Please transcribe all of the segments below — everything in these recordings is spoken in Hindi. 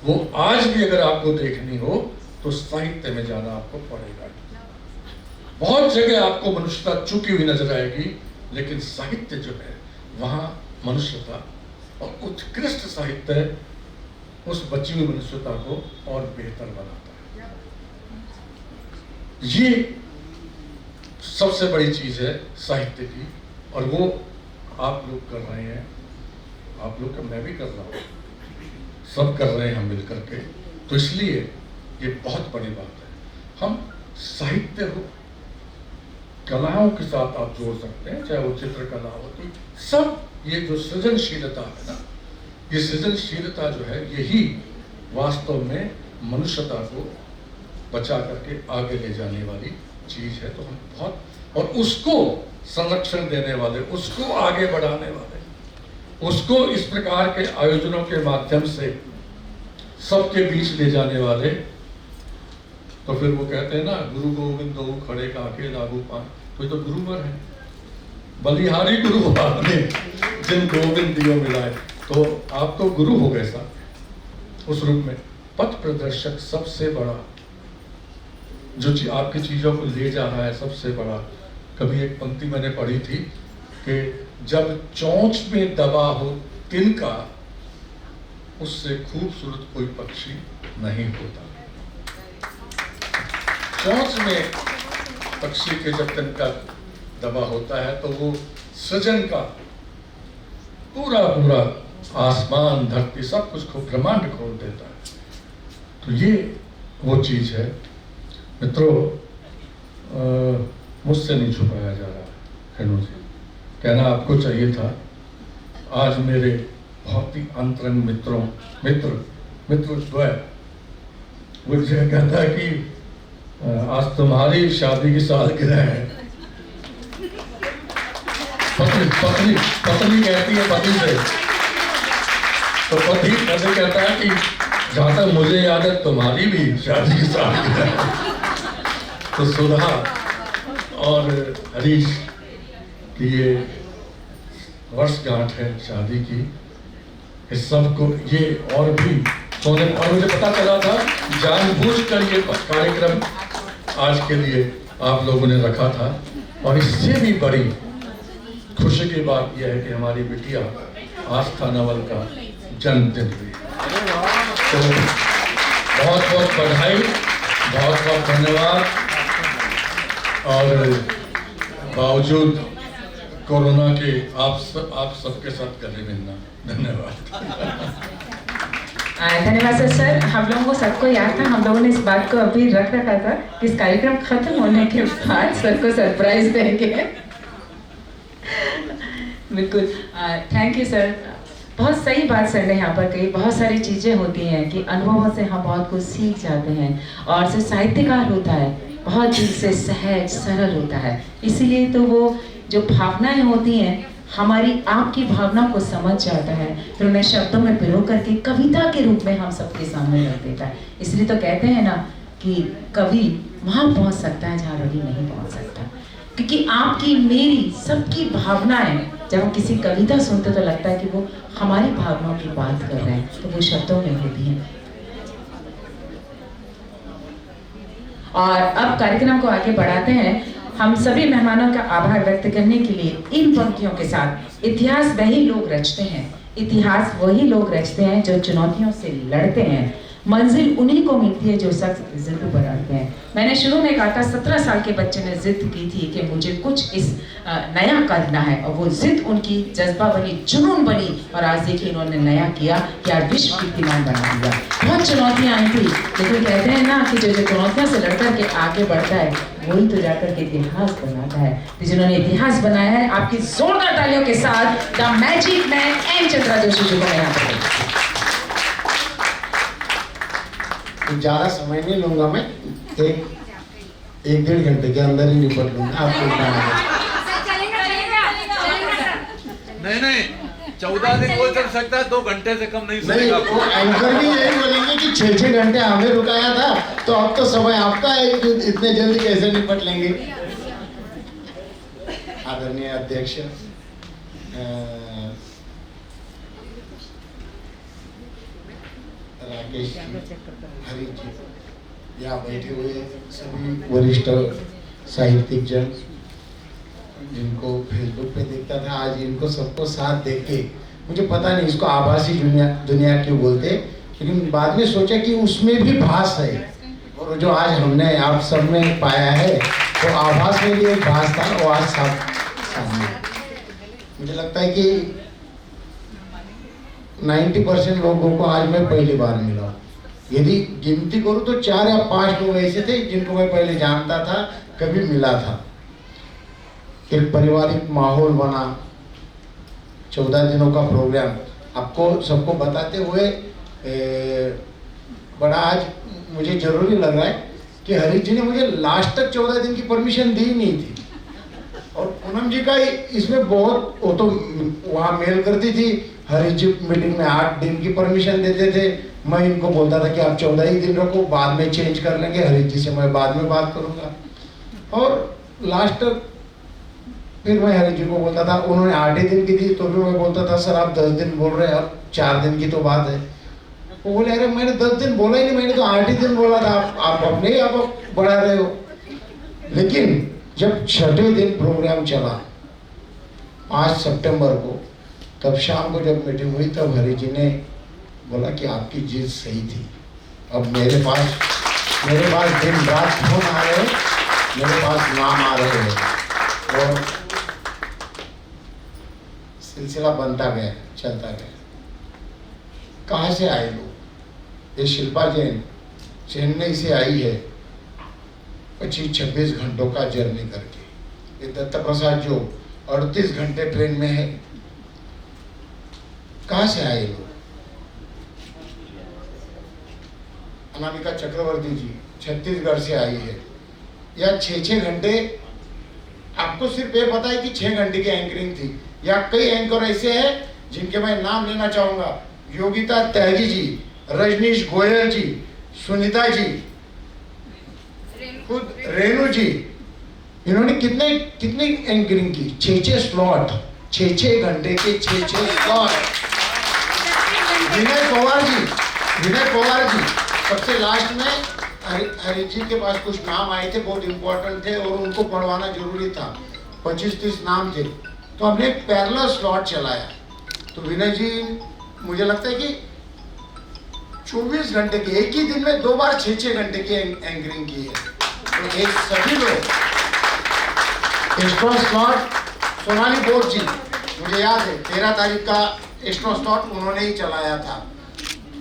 वो आज भी अगर आपको देखनी हो तो साहित्य में जाना आपको पड़ेगा। बहुत जगह आपको मनुष्यता चुकी हुई नजर आएगी, लेकिन साहित्य जो है वहां मनुष्यता और उत्कृष्ट साहित्य उस बची हुई मनुष्यता को और बेहतर बनाता है। ये सबसे बड़ी चीज है साहित्य की, और वो आप लोग कर रहे हैं, आप लोग का मैं भी कर रहा हूं, सब कर रहे हैं हम मिलकर के। तो इसलिए ये बहुत बड़ी बात है। हम साहित्य हो, कलाओं के साथ आप जोड़ सकते हैं, चाहे वो चित्रकला हो, तो सब ये जो सृजनशीलता है ना, ये सृजनशीलता जो है यही वास्तव में मनुष्यता को बचा करके आगे ले जाने वाली चीज है। तो हम बहुत, और उसको संरक्षण देने वाले, उसको आगे बढ़ाने वाले, उसको इस प्रकार के आयोजनों के माध्यम से सबके बीच ले जाने वाले, तो फिर वो कहते हैं ना, गुरु गोविंद दो खड़े काके लागू पान, कोई तो गुरुवर है, बलिहारी गुरु आपने जिन गोविंद दियो मिलाए। तो आप तो गुरु हो गए साहब उस रूप में, पथ प्रदर्शक सबसे बड़ा जो आपकी चीजों को ले जा रहा है, सबसे बड़ा। कभी एक पंक्ति मैंने पढ़ी थी कि जब चोंच में दबा हो तिनका, उससे खूबसूरत कोई पक्षी नहीं होता। चोंच में पक्षी के जब तिनका दबा होता है तो वो सृजन का पूरा पूरा आसमान, धरती, सब कुछ को ब्रह्मांड खोल देता है। तो ये वो चीज है मित्रों, मुझसे नहीं छुपाया जा रहा। खैनू जी, कहना आपको चाहिए था। आज मेरे बहुत ही अंतरंग मित्र द्वय मुझे कहता है कि आज तुम्हारी शादी की सालगिरह है। पत्नी कहती है पति से, तो पति ऐसे कहता है कि जहां तक मुझे याद है तुम्हारी भी शादी की सालगिरह है। तो सुधा और हरीश की ये वर्षगांठ है शादी की। इस सब को ये और भी सोने, और मुझे पता चला था जानबूझकर ये कार्यक्रम आज के लिए आप लोगों ने रखा था। और इससे भी बड़ी खुशी की बात यह है कि हमारी बिटिया आस्था नवल का जन्मदिन भी। तो बहुत बहुत बधाई, बहुत बहुत धन्यवाद। और बावजूद कोरोना के आप सबके साथ गले मिलना, धन्यवाद। धन्यवाद सर। हम लोगों को सबको याद था, हम लोगों ने इस बात को अभी रख रखा था कि इस कार्यक्रम खत्म होने के बाद सर को सरप्राइज देंगे। बिल्कुल, थैंक यू सर। बहुत सही बात सर ने यहाँ पर कही। बहुत सारी चीज़ें होती हैं कि अनुभवों से हम बहुत कुछ सीख जाते हैं, और से साहित्यकार होता है बहुत दिल से सहज सरल होता है। इसीलिए तो वो जो भावनाएं होती हैं, हमारी आपकी भावना को समझ जाता है, फिर उन्हें शब्दों में पिरो करके कविता के रूप में हम सबके सामने रख देता है। इसलिए तो कहते हैं ना कि कवि वहाँ पहुँच सकता है जहाँ रवि नहीं पहुँच सकता। क्योंकि आपकी, मेरी, सबकी भावनाएं जब हम किसी कविता सुनते तो लगता है कि वो हमारी भावनाओं की बात कर रहे हैं, तो वो शब्दों में होती हैं। और अब कार्यक्रम को आगे बढ़ाते हैं। हम सभी मेहमानों का आभार व्यक्त करने के लिए इन पंक्तियों के साथ, इतिहास वही लोग रचते हैं, इतिहास वही लोग रचते हैं जो चुनौतियों से लड़ते हैं, मंजिल उन्हीं को मिलती है जो सख्त जिद पर अड़ते हैं। मैंने शुरू में कहा था 17 साल के बच्चे ने जिद की थी कि मुझे कुछ इस नया करना है, और वो जिद उनकी जज्बा बनी, जुनून बनी, और आज देखिए इन्होंने नया किया, क्या विश्व कीर्तिमान बना दिया। बहुत चुनौतियां आई थी, लेकिन कहते हैं ना कि जो चुनौतियों से लड़कर के आगे बढ़ता है वही तो जाकर के इतिहास बनाता है। तो जिन्होंने इतिहास बनाया है, आपकी जोरदार तालियों के साथ the magic man N Chandra Joshi ji को यहाँ पर। ज्यादा समय नहीं लूंगा मैं, एक डेढ़ घंटे के अंदर ही निपट लूंगा आपको। नहीं 14 दिन वो चल सकता है, 2 घंटे से कम नहीं चलेगा। वो एंकर भी यही बोलेंगे कि 6-6 घंटे हमें रुकाया था, तो अब तो समय आपका है, इतने जल्दी कैसे निपट लेंगे। आदरणीय अध्यक्ष, राकेश जी, हरी जी, यहाँ बैठे हुए सभी वरिष्ठ साहित्यिक जन जिनको फेसबुक पे देखता था, आज इनको सबको साथ देख के मुझे पता नहीं इसको आभासी दुनिया क्यों बोलते, लेकिन बाद में सोचा कि उसमें भी भास है, और जो आज हमने आप सब में पाया है तो आभास में भी एक भास था, वो आज सामने। मुझे लगता है कि 90% लोगों को आज मैं पहली बार मिला। यदि गिनती करूँ तो 4 या 5 लोग ऐसे थे जिनको मैं पहले जानता था, कभी मिला था। एक पारिवारिक माहौल बना, 14 दिनों का प्रोग्राम आपको सबको बताते हुए बड़ा आज मुझे जरूरी लग रहा है कि हरीश जी ने मुझे लास्ट तक 14 दिन की परमिशन दी नहीं थी, और पूनम जी का इसमें बहुत, वो तो वहाँ मेल करती थी, हरीश जी मीटिंग में 8 दिन की परमिशन देते थे, मैं इनको बोलता था कि आप 14 ही दिन रखो, बाद में चेंज कर लेंगे, हरीश जी से मैं बाद में बात करूँगा। और लास्ट फिर मैं हरीश जी को बोलता था, उन्होंने 8 ही दिन की दी तो भी मैं बोलता था सर आप 10 दिन बोल रहे हैं, अब 4 दिन की तो बात है। वो बोले अरे मैंने 10 दिन बोला ही नहीं, मैंने तो 8 ही दिन बोला था, आप अपने ही आप बढ़ा रहे हो। लेकिन जब 6ठे दिन प्रोग्राम चला 5 सितंबर को, तब शाम को जब मीटिंग हुई तब हरीश जी ने बोला कि आपकी जिद सही थी। अब मेरे पास दिन रात फोन आ रहे हैं, मेरे पास नाम आ रहे हैं, और सिलसिला बनता गया, चलता गया। कहाँ से आए लोग? ये शिल्पा जैन चेन्नई से आई है 25-26 घंटों का जर्नी करके। ये दत्त प्रसाद जो 38 घंटे ट्रेन में है। कहाँ से आए लोग? अनामिका चक्रवर्ती जी छत्तीसगढ़ से आई है। या 6-6 घंटे, आपको सिर्फ ये पता है कि 6 घंटे की एंकरिंग थी, या कई एंकर ऐसे हैं जिनके मैं नाम लेना चाहूंगा, योगिता त्यागी जी, रजनीश गोयल जी, सुनीता जी, खुद रेणु जी, इन्होंने कितने एंकरिंग की, 6-6 स्लॉट, 6-6 घंटे के 6-6 स्लॉट। विनय पवार जी सबसे लास्ट में, हरीश जी के पास कुछ नाम आए थे, बहुत इंपॉर्टेंट थे और उनको पढ़वाना जरूरी था, 25-30 नाम थे, तो हमने पैरेलल स्लॉट चलाया। तो विनय जी मुझे लगता है कि 24 घंटे की, एक ही दिन में 2 बार 6-6 घंटे की एंकरिंग की है। तो एक सभी लोग एक्स्ट्रा स्लॉट, सोनाली बोस जी मुझे याद है 13 तारीख का एक्स्ट्रा स्लॉट उन्होंने ही चलाया था।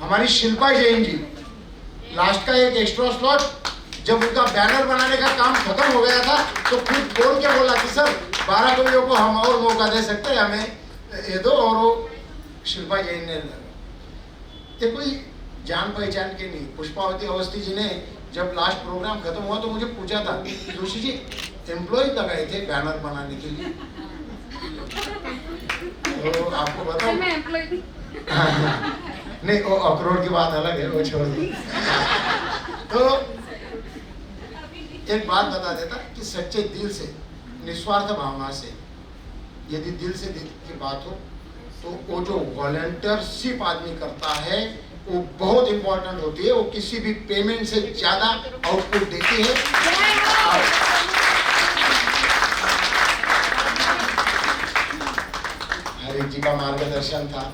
हमारी शिल्पा जैन जी लास्ट का एक एक्स्ट्रा स्लॉट, जब उनका बैनर बनाने का काम खत्म हो गया था तो खुद बोल के बोला कि सर 12 कवियों को हम और मौका दे सकते हैं, हमें ये दो, और वो शिल्पा जैन ने, ये कोई जान पहचान के नहीं। पुष्पावती अवस्थी जी ने जब लास्ट प्रोग्राम खत्म हुआ तो मुझे पूछा था, जोशी जी एम्प्लॉय लगाए थे बैनर बनाने के लिए, तो आपको बताओ नहीं, वो अखरोट की बात अलग है, वो छोड़ दो। तो एक बात बता देता कि सच्चे दिल से, निस्वार्थ भावना से, यदि दिल से दिल की बात हो तो वो जो वॉलंटियरशिप आदमी करता है वो बहुत इंपॉर्टेंट होती है, वो किसी भी पेमेंट से ज्यादा आउटपुट देती है। हरीश जी का मार्गदर्शन था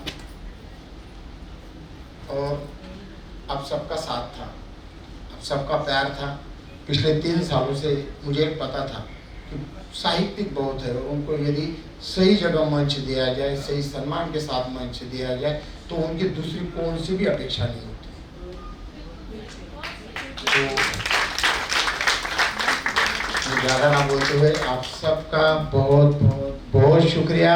और अब सबका साथ था, अब सबका प्यार था। पिछले 3 सालों से मुझे पता था कि साहित्यिक बहुत है और उनको यदि सही जगह मंच दिया जाए, सही सम्मान के साथ मंच दिया जाए तो उनकी दूसरी कौन सी भी अपेक्षा नहीं होती। तो ज़्यादा ना बोलते हुए आप सबका बहुत बहुत बहुत शुक्रिया।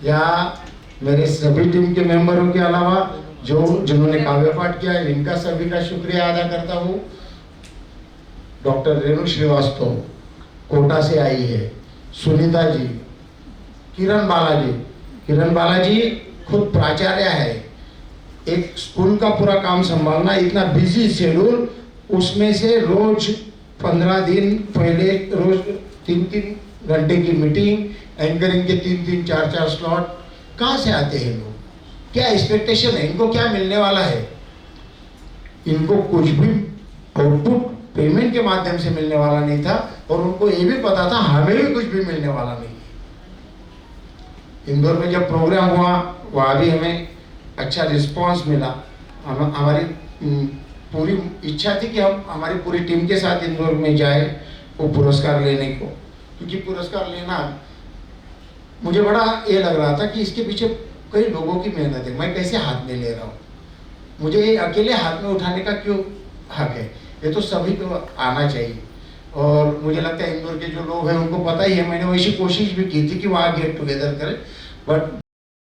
यहाँ मेरे सभी टीम के मेंबरों के अलावा जिन्होंने काव्य पाठ किया है, इनका सभी का शुक्रिया अदा करता हूँ। डॉक्टर रेणु श्रीवास्तव कोटा से आई है, सुनीता जी, किरण बालाजी खुद प्राचार्य है। एक स्कूल का पूरा काम संभालना, इतना बिजी शेड्यूल, उसमें से रोज 15 दिन पहले रोज 3-3 घंटे की मीटिंग, एंकरिंग के 3-3, 4-4 स्लॉट। कहाँ से आते हैं लोग? क्या एक्सपेक्टेशन है इनको, क्या मिलने वाला है? इनको कुछ भी आउटपुट पेमेंट के माध्यम से मिलने वाला नहीं था, और उनको ये भी पता था हमें भी कुछ भी मिलने वाला नहीं। इंदौर में जब प्रोग्राम हुआ वहाँ भी हमें अच्छा रिस्पांस मिला। हमारी पूरी इच्छा थी कि हम हमारी पूरी टीम के साथ इंदौर में जाए वो पुरस्कार लेने को, क्योंकि पुरस्कार लेना मुझे बड़ा ये लग रहा था कि इसके पीछे कई लोगों की मेहनत है, मैं कैसे हाथ में ले रहा हूँ, मुझे ये अकेले हाथ में उठाने का क्यों हक है, ये तो सभी को आना चाहिए। और मुझे लगता है इंदौर के जो लोग हैं उनको पता ही है, मैंने वैसी कोशिश भी की थी कि वहाँ गेट टुगेदर करें, बट